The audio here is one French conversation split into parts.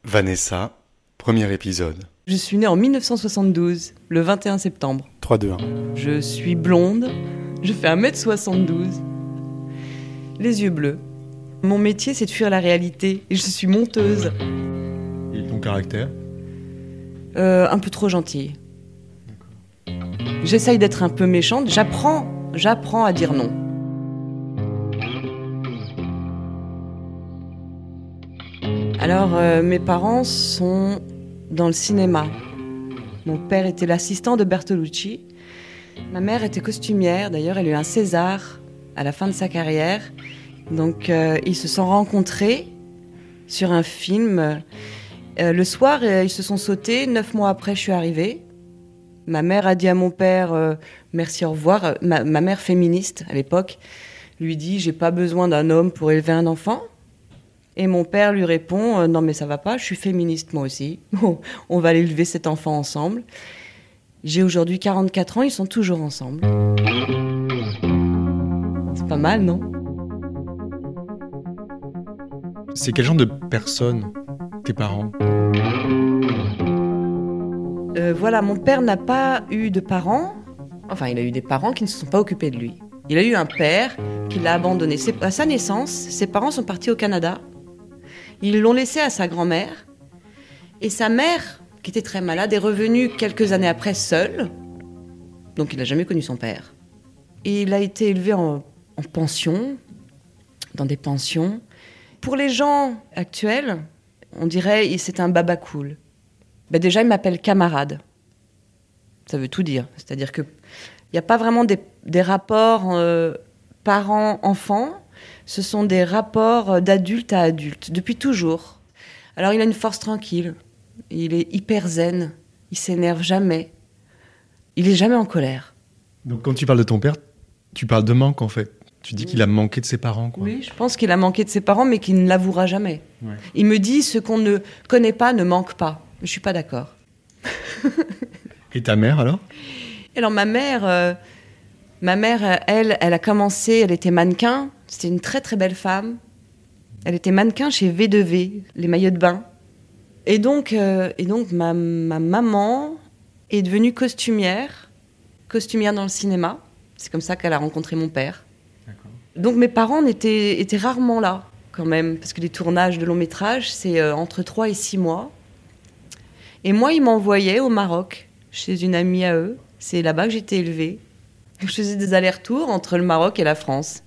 Vanessa, premier épisode. Je suis née en 1972, le 21 septembre. 3, 2, 1. Je suis blonde, je fais 1m72, les yeux bleus. Mon métier, c'est de fuir la réalité et je suis monteuse. Et ton caractère ? Un peu trop gentille. J'essaye d'être un peu méchante, j'apprends à dire non. Alors, mes parents sont dans le cinéma. Mon père était l'assistant de Bertolucci. Ma mère était costumière. D'ailleurs, elle a eu un César à la fin de sa carrière. Donc, ils se sont rencontrés sur un film. Le soir, ils se sont sautés. 9 mois après, je suis arrivée. Ma mère a dit à mon père merci, au revoir. Ma mère féministe, à l'époque, lui dit « J'ai pas besoin d'un homme pour élever un enfant ». Et mon père lui répond « Non mais ça va pas, je suis féministe moi aussi. On va élever cet enfant ensemble. » J'ai aujourd'hui 44 ans, ils sont toujours ensemble. C'est pas mal, non ? C'est quel genre de personnes, tes parents ? Voilà, mon père n'a pas eu de parents. Enfin, il a eu des parents qui ne se sont pas occupés de lui. Il a eu un père qui l'a abandonné. À sa naissance, ses parents sont partis au Canada. Ils l'ont laissé à sa grand-mère. Et sa mère, qui était très malade, est revenue quelques années après seule. Donc il n'a jamais connu son père. Et il a été élevé en pension, dans des pensions. Pour les gens actuels, on dirait que c'est un baba cool. Ben déjà, il m'appelle camarade. Ça veut tout dire. C'est-à-dire qu'il n'y a pas vraiment des rapports parents-enfants. Ce sont des rapports d'adulte à adulte, depuis toujours. Alors, il a une force tranquille. Il est hyper zen. Il s'énerve jamais. Il est jamais en colère. Donc, quand tu parles de ton père, tu parles de manque, en fait. Tu dis qu'il a manqué de ses parents, quoi. Oui, je pense qu'il a manqué de ses parents, mais qu'il ne l'avouera jamais. Ouais. Il me dit, ce qu'on ne connaît pas ne manque pas. Je ne suis pas d'accord. Et ta mère, alors ? Alors, ma mère, elle a commencé, elle était mannequin. C'était une très très belle femme. Elle était mannequin chez V2V, les maillots de bain. Et donc ma maman est devenue costumière dans le cinéma. C'est comme ça qu'elle a rencontré mon père. D'accord. Donc mes parents étaient rarement là, quand même, parce que les tournages de long métrage, c'est entre 3 et 6 mois. Et moi, ils m'envoyaient au Maroc, chez une amie à eux. C'est là-bas que j'étais élevée. Je faisais des allers-retours entre le Maroc et la France.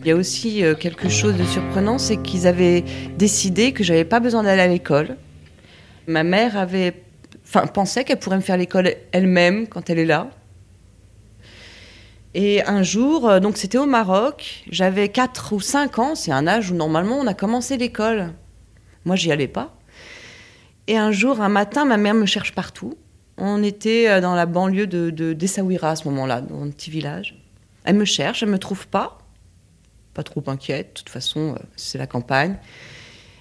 Il y a aussi quelque chose de surprenant, c'est qu'ils avaient décidé que j'avais pas besoin d'aller à l'école. Ma mère pensait qu'elle pourrait me faire l'école elle-même quand elle est là. Et un jour, donc c'était au Maroc, j'avais 4 ou 5 ans, c'est un âge où normalement on a commencé l'école. Moi, j'y allais pas. Et un jour, un matin, ma mère me cherche partout. On était dans la banlieue d'Essaouira à ce moment-là, dans un petit village. Elle me cherche, elle me trouve pas. Pas trop inquiète, de toute façon, c'est la campagne.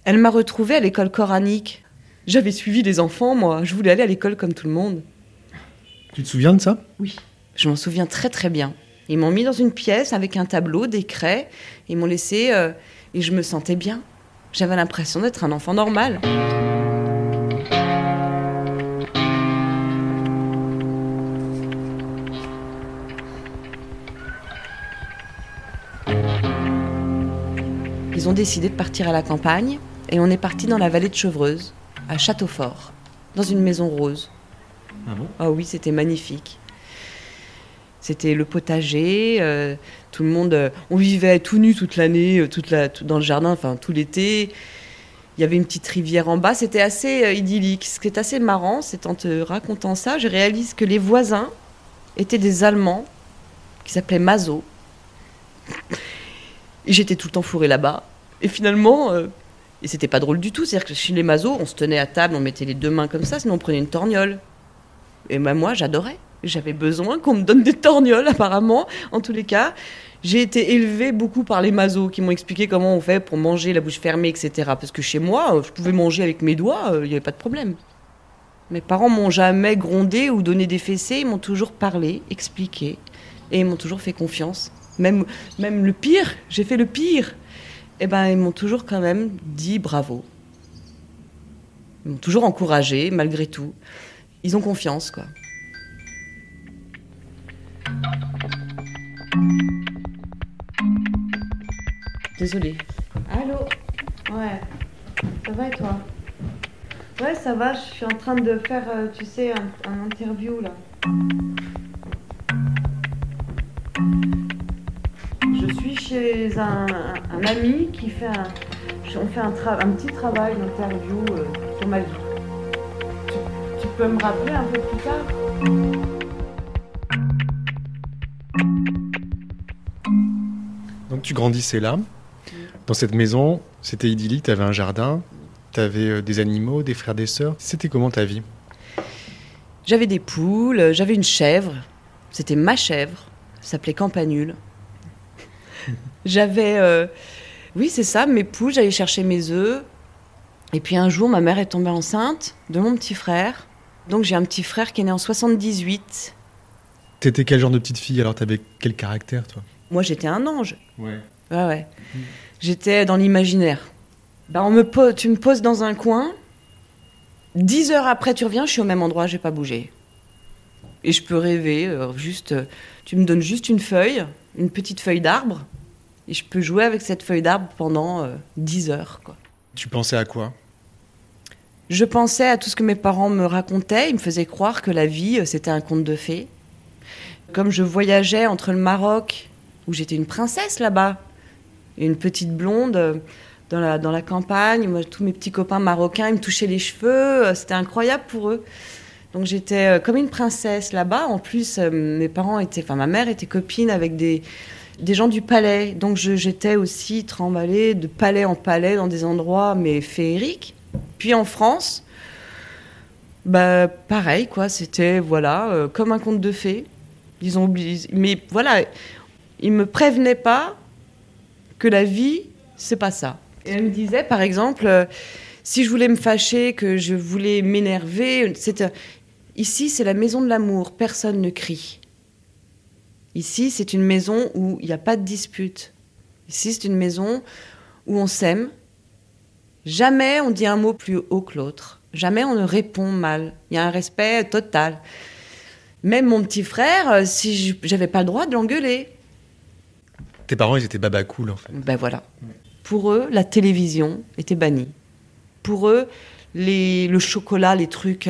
Elle m'a retrouvée à l'école coranique. J'avais suivi les enfants, moi. Je voulais aller à l'école comme tout le monde. Tu te souviens de ça ? Oui. Je m'en souviens très très bien. Ils m'ont mis dans une pièce avec un tableau, des craies. Ils m'ont laissé et je me sentais bien. J'avais l'impression d'être un enfant normal. Ils ont décidé de partir à la campagne et on est parti dans la vallée de Chevreuse, à Châteaufort, dans une maison rose. Ah bon ? Ah oui, c'était magnifique. C'était le potager, tout le monde... on vivait tout nu toute l'année, dans le jardin, enfin tout l'été. Il y avait une petite rivière en bas, c'était assez idyllique. Ce qui est assez marrant, c'est en te racontant ça, je réalise que les voisins étaient des Allemands qui s'appelaient Mazo. Et j'étais tout le temps fourrée là-bas. Et finalement, et c'était pas drôle du tout, c'est-à-dire que chez les Mazo, on se tenait à table, on mettait les 2 mains comme ça, sinon on prenait une torgnole. Et moi, j'adorais. J'avais besoin qu'on me donne des torgnoles, apparemment. En tous les cas, j'ai été élevée beaucoup par les Mazos qui m'ont expliqué comment on fait pour manger la bouche fermée, etc. Parce que chez moi, je pouvais manger avec mes doigts, il n'y avait pas de problème. Mes parents m'ont jamais grondé ou donné des fessées, ils m'ont toujours parlé, expliqué. Et ils m'ont toujours fait confiance. Même le pire, j'ai fait le pire. Eh ben, ils m'ont toujours quand même dit bravo. Ils m'ont toujours encouragé, malgré tout. Ils ont confiance, quoi. Désolée. Allô ? Ouais. Ça va et toi ? Ouais, ça va. Je suis en train de faire, tu sais, un interview, là. Je suis chez un ami qui fait on fait un petit travail d'interview sur ma vie. Tu peux me rappeler un peu plus tard ? Donc tu grandissais là, dans cette maison, c'était idyllique, tu avais un jardin, tu avais des animaux, des frères, des sœurs. C'était comment ta vie ? J'avais des poules, j'avais une chèvre, c'était ma chèvre, ça s'appelait Campanule. J'avais, oui c'est ça, mes poules, j'allais chercher mes œufs. Et puis un jour, ma mère est tombée enceinte de mon petit frère. Donc j'ai un petit frère qui est né en 78. T'étais quel genre de petite fille alors ? T'avais quel caractère toi ? Moi j'étais un ange. Ouais. Ouais. J'étais dans l'imaginaire. Tu me poses dans un coin, 10 heures après tu reviens, je suis au même endroit, j'ai pas bougé. Et je peux rêver, tu me donnes juste une feuille, une petite feuille d'arbre, et je peux jouer avec cette feuille d'arbre pendant 10 heures, quoi. Tu pensais à quoi ? Je pensais à tout ce que mes parents me racontaient, ils me faisaient croire que la vie, c'était un conte de fées. Comme je voyageais entre le Maroc, où j'étais une princesse là-bas, et une petite blonde dans la campagne, moi, tous mes petits copains marocains, ils me touchaient les cheveux, c'était incroyable pour eux. Donc j'étais comme une princesse là-bas. En plus, ma mère était copine avec des gens du palais. Donc j'étais aussi tremballée de palais en palais dans des endroits mais féeriques. Puis en France, pareil quoi. C'était comme un conte de fées. Ils ont oublié, mais voilà, ils me prévenaient pas que la vie c'est pas ça. Et elle me disait par exemple, si je voulais me fâcher, que je voulais m'énerver, ici, c'est la maison de l'amour, personne ne crie. Ici, c'est une maison où il n'y a pas de dispute. Ici, c'est une maison où on s'aime. Jamais on dit un mot plus haut que l'autre. Jamais on ne répond mal. Il y a un respect total. Même mon petit frère, si j'avais pas le droit de l'engueuler. Tes parents, ils étaient baba cool, en fait. Ben voilà. Pour eux, la télévision était bannie. Pour eux, le chocolat, les trucs...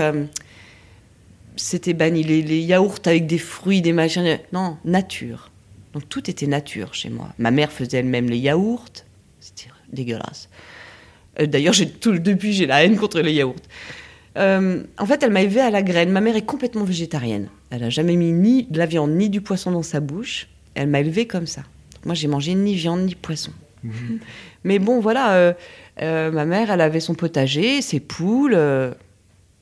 c'était banni, les yaourts avec des fruits, des machins. Non, nature. Donc tout était nature chez moi. Ma mère faisait elle-même les yaourts. C'était dégueulasse. D'ailleurs, depuis, j'ai la haine contre les yaourts. En fait, elle m'a élevée à la graine. Ma mère est complètement végétarienne. Elle n'a jamais mis ni de la viande ni du poisson dans sa bouche. Elle m'a élevée comme ça. Donc, moi, j'ai mangé ni viande ni poisson. Mais bon, voilà. Ma mère, elle avait son potager, ses poules...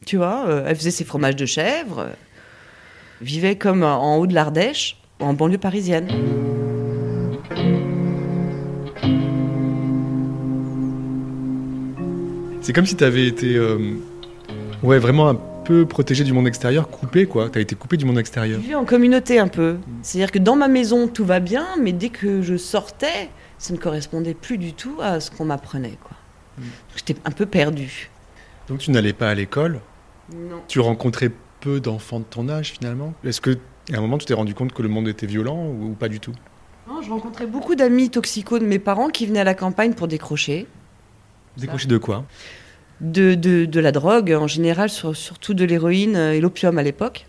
tu vois, elle faisait ses fromages de chèvre, vivait comme en haut de l'Ardèche, en banlieue parisienne. C'est comme si tu avais été vraiment un peu protégé du monde extérieur, coupé quoi. Tu as été coupé du monde extérieur. Je vis en communauté un peu. C'est-à-dire que dans ma maison, tout va bien, mais dès que je sortais, ça ne correspondait plus du tout à ce qu'on m'apprenait, quoi. J'étais un peu perdue. Donc tu n'allais pas à l'école ? Non. Tu rencontrais peu d'enfants de ton âge finalement ? Est-ce qu'à un moment tu t'es rendu compte que le monde était violent ou pas du tout ? Non, je rencontrais beaucoup d'amis toxicos de mes parents qui venaient à la campagne pour décrocher. Décrocher de quoi ? De la drogue, en général, surtout de l'héroïne et l'opium à l'époque.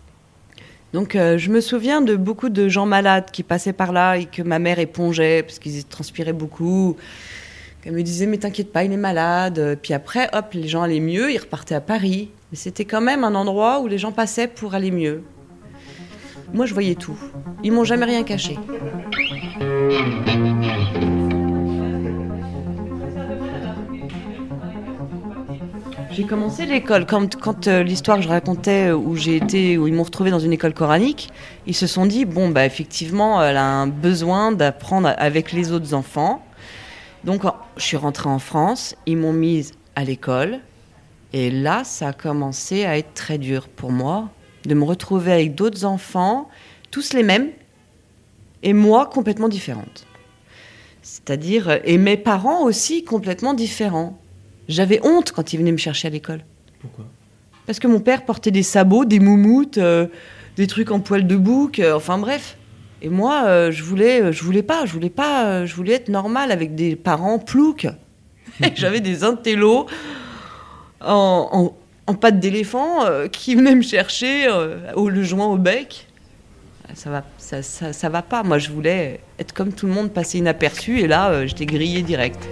Donc je me souviens de beaucoup de gens malades qui passaient par là et que ma mère épongeait parce qu'ils transpiraient beaucoup. Elle me disait « mais t'inquiète pas, il est malade ». Puis après, hop, les gens allaient mieux, ils repartaient à Paris. Mais c'était quand même un endroit où les gens passaient pour aller mieux. Moi, je voyais tout. Ils m'ont jamais rien caché. J'ai commencé l'école. Quand l'histoire que je racontais, où ils m'ont retrouvée dans une école coranique, ils se sont dit, effectivement, elle a un besoin d'apprendre avec les autres enfants. Donc, je suis rentrée en France, ils m'ont mise à l'école. Et là, ça a commencé à être très dur pour moi, de me retrouver avec d'autres enfants, tous les mêmes, et moi complètement différente. C'est-à-dire, et mes parents aussi complètement différents. J'avais honte quand ils venaient me chercher à l'école. Pourquoi ? Parce que mon père portait des sabots, des moumoutes, des trucs en poil de bouc, enfin bref. Et moi, je voulais être normale avec des parents ploucs. J'avais des intellos en pattes d'éléphant qui venaient me chercher le joint au bec. Ça va pas. Moi, je voulais être comme tout le monde, passer inaperçu, et là, j'étais grillée direct.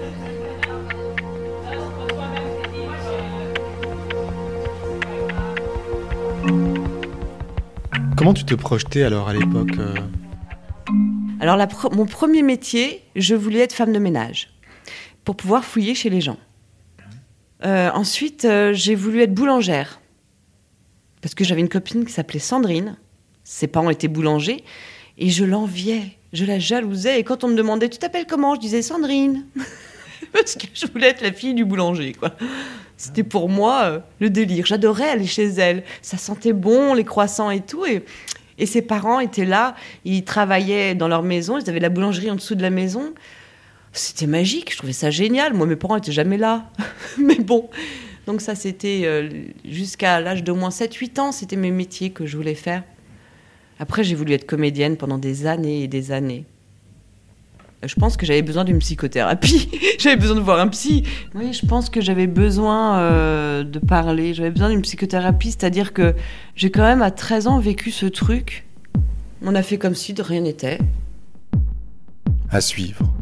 Comment tu te projetais alors à l'époque Alors, mon premier métier, je voulais être femme de ménage pour pouvoir fouiller chez les gens. Ensuite, j'ai voulu être boulangère parce que j'avais une copine qui s'appelait Sandrine. Ses parents étaient boulangers et je l'enviais, je la jalousais. Et quand on me demandait « Tu t'appelles comment ?» je disais « Sandrine ». Parce que je voulais être la fille du boulanger, quoi. C'était pour moi le délire. J'adorais aller chez elle. Ça sentait bon, les croissants et tout. Et ses parents étaient là. Ils travaillaient dans leur maison. Ils avaient la boulangerie en dessous de la maison. C'était magique. Je trouvais ça génial. Moi, mes parents n'étaient jamais là. Mais bon. Donc ça, c'était jusqu'à l'âge d'au moins 7-8 ans. C'était mes métiers que je voulais faire. Après, j'ai voulu être comédienne pendant des années et des années. Je pense que j'avais besoin d'une psychothérapie. J'avais besoin de voir un psy. Oui, je pense que j'avais besoin de parler. J'avais besoin d'une psychothérapie. C'est-à-dire que j'ai quand même, à 13 ans, vécu ce truc. On a fait comme si de rien n'était. À suivre.